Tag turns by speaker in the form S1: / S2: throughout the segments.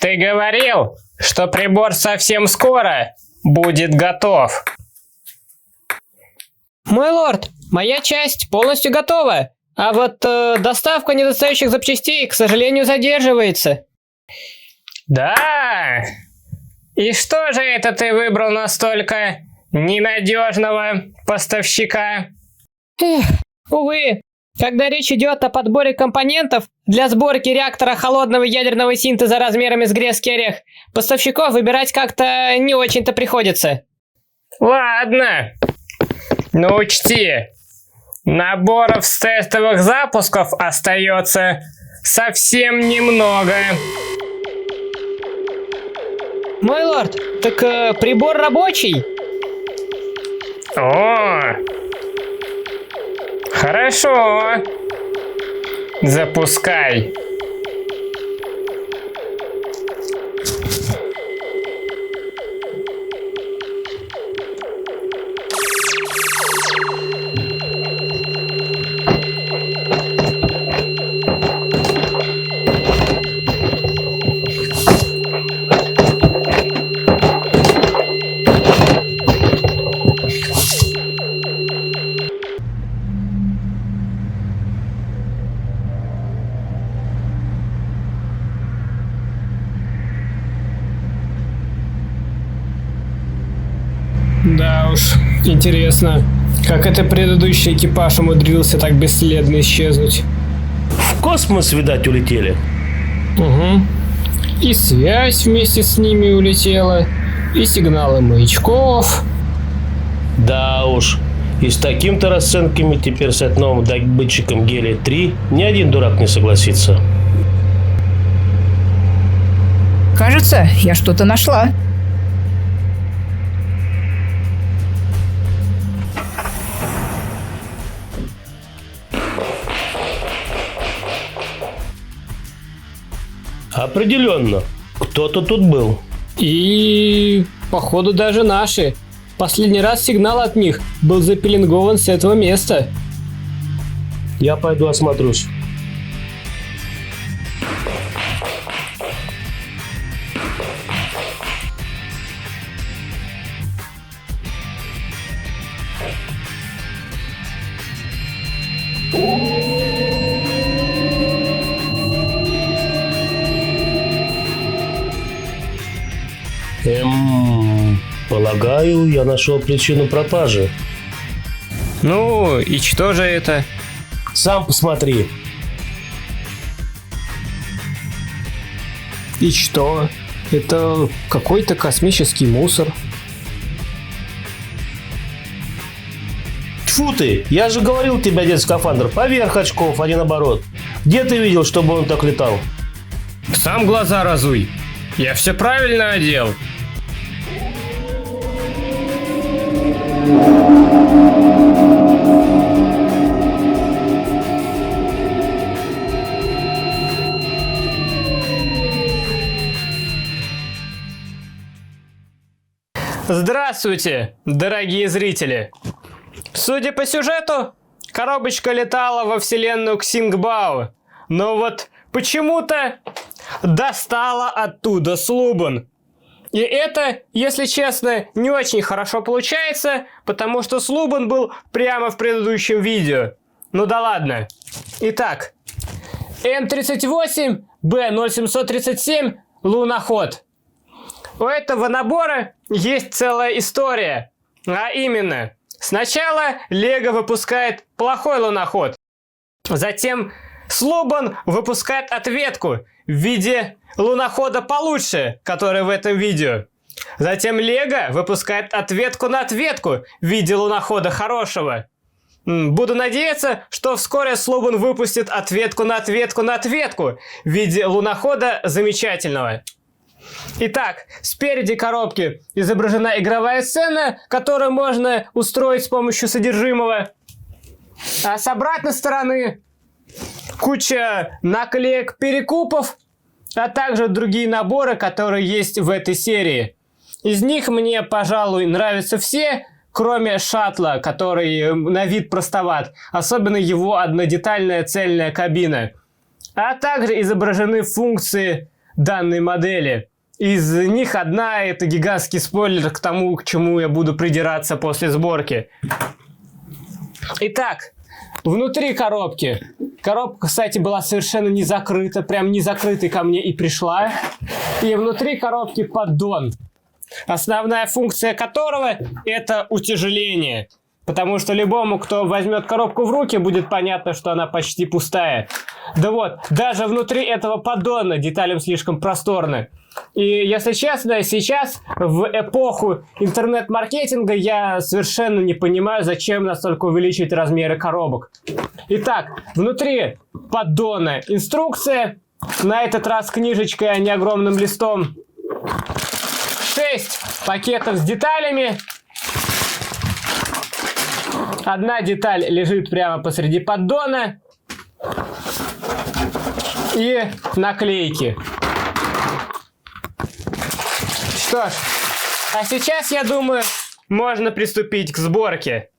S1: Ты говорил, что прибор совсем скоро будет готов.
S2: Мой лорд, моя часть полностью готова. А вот доставка недостающих запчастей, к сожалению, задерживается.
S1: Да? И что же это ты выбрал настолько ненадежного поставщика?
S2: Увы, когда речь идет о подборе компонентов для сборки реактора холодного ядерного синтеза размерами с грецкий орех, поставщиков выбирать как-то не очень-то приходится.
S1: Ладно. Но учти, наборов с тестовых запусков остается совсем немного.
S2: Мой лорд, так прибор рабочий?
S1: О, хорошо. Запускай.
S2: Да уж, интересно, как это предыдущий экипаж умудрился так бесследно исчезнуть.
S3: В космос, видать, улетели.
S2: Угу. И связь вместе с ними улетела, и сигналы маячков.
S3: Да уж. И с такими-то расценками теперь стать новым добытчиком гелия-3 ни один дурак не согласится.
S4: Кажется, я что-то нашла.
S3: Определенно, кто-то тут был.
S2: И, походу, даже наши. Последний раз сигнал от них был запеленгован с этого места.
S3: Я пойду осмотрюсь. Полагаю, я нашел причину пропажи.
S1: Ну, и что же это?
S3: Сам посмотри.
S2: И что? Это какой-то космический мусор.
S3: Тьфу ты, я же говорил тебе одеть скафандр поверх очков, а не наоборот. Где ты видел, чтобы он так летал?
S1: Сам глаза разуй. Я все правильно одел. Здравствуйте, дорогие зрители! Судя по сюжету, коробочка летала во вселенную Ксингбау, но вот почему-то достала оттуда Слубан. И это, если честно, не очень хорошо получается, потому что Слубан был прямо в предыдущем видео. Ну да ладно. Итак, М38 Б0737 луноход. У этого набора есть целая история. А именно, сначала Лего выпускает плохой луноход. Затем Слубан выпускает ответку в виде лунохода получше, который в этом видео. Затем Лего выпускает ответку на ответку в виде лунохода хорошего. Буду надеяться, что вскоре Слубан выпустит ответку на ответку на ответку в виде лунохода замечательного. Итак, спереди коробки изображена игровая сцена, которую можно устроить с помощью содержимого. А с обратной стороны куча наклеек перекупов, а также другие наборы, которые есть в этой серии. Из них мне, пожалуй, нравятся все, кроме шаттла, который на вид простоват, особенно его однодетальная цельная кабина. А также изображены функции данной модели. Из них одна — это гигантский спойлер к тому, к чему я буду придираться после сборки. Итак, внутри коробки. Коробка, кстати, была совершенно не закрыта, прям не закрытой ко мне и пришла. И внутри коробки поддон, основная функция которого — это утяжеление. Потому что любому, кто возьмет коробку в руки, будет понятно, что она почти пустая. Да вот, даже внутри этого поддона деталям слишком просторно. И, если честно, сейчас, в эпоху интернет-маркетинга, я совершенно не понимаю, зачем настолько увеличить размеры коробок. Итак, внутри поддона инструкция. На этот раз книжечкой, а не огромным листом. 6 пакетов с деталями. Одна деталь лежит прямо посреди поддона. И наклейки. Что ж, а сейчас, я думаю, можно приступить к сборке.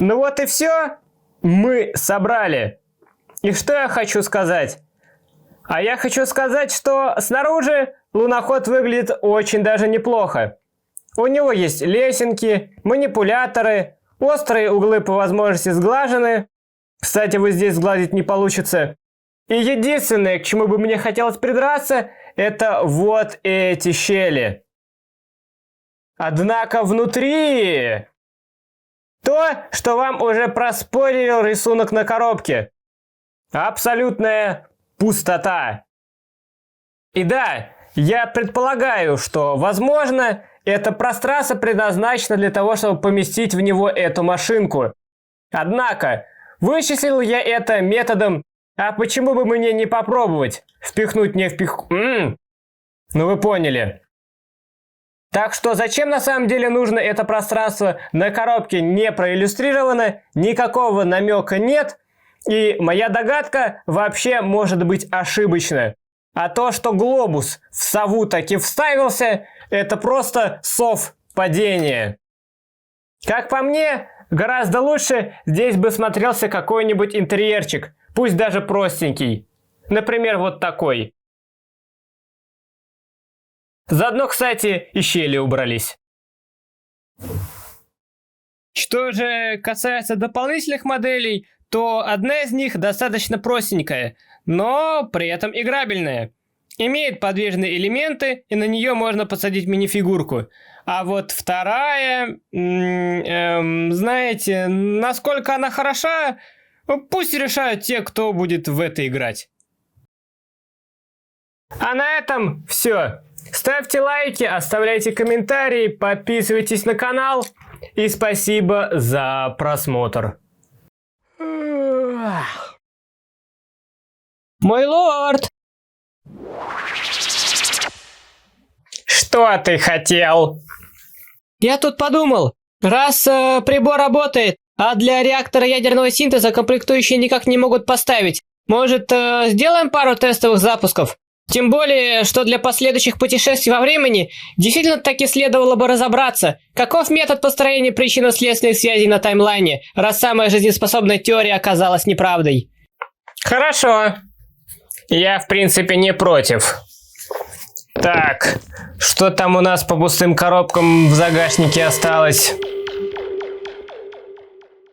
S1: Ну вот и все. Мы собрали. И что я хочу сказать? А я хочу сказать, что снаружи луноход выглядит очень даже неплохо. У него есть лесенки, манипуляторы, острые углы по возможности сглажены. Кстати, вот здесь сгладить не получится. И единственное, к чему бы мне хотелось придраться, это вот эти щели. Однако внутри... То, что вам уже проспорил рисунок на коробке. Абсолютная пустота. И да, я предполагаю, что, возможно, это пространство предназначено для того, чтобы поместить в него эту машинку. Однако, вычислил я это методом, а почему бы мне не попробовать впихнуть не Ну вы поняли. Так что зачем на самом деле нужно это пространство, на коробке не проиллюстрировано, никакого намека нет, и моя догадка вообще может быть ошибочна. А то, что глобус в сову таки вставился, это просто совпадение. Как по мне, гораздо лучше здесь бы смотрелся какой-нибудь интерьерчик, пусть даже простенький. Например, вот такой. Заодно, кстати, и щели убрались.
S2: Что же касается дополнительных моделей, то одна из них достаточно простенькая, но при этом играбельная. Имеет подвижные элементы, и на нее можно посадить минифигурку. А вот вторая, знаете, насколько она хороша, пусть решают те, кто будет в это играть.
S1: А на этом все. Ставьте лайки, оставляйте комментарии, подписывайтесь на канал и спасибо за просмотр.
S2: Мой лорд!
S1: Что ты хотел?
S2: Я тут подумал, раз прибор работает, а для реактора ядерного синтеза комплектующие никак не могут поставить, может, сделаем пару тестовых запусков? Тем более, что для последующих путешествий во времени действительно таки следовало бы разобраться, каков метод построения причинно-следственных связей на таймлайне, раз самая жизнеспособная теория оказалась неправдой.
S1: Хорошо. Я, в принципе, не против. Так, что там у нас по пустым коробкам в загашнике осталось?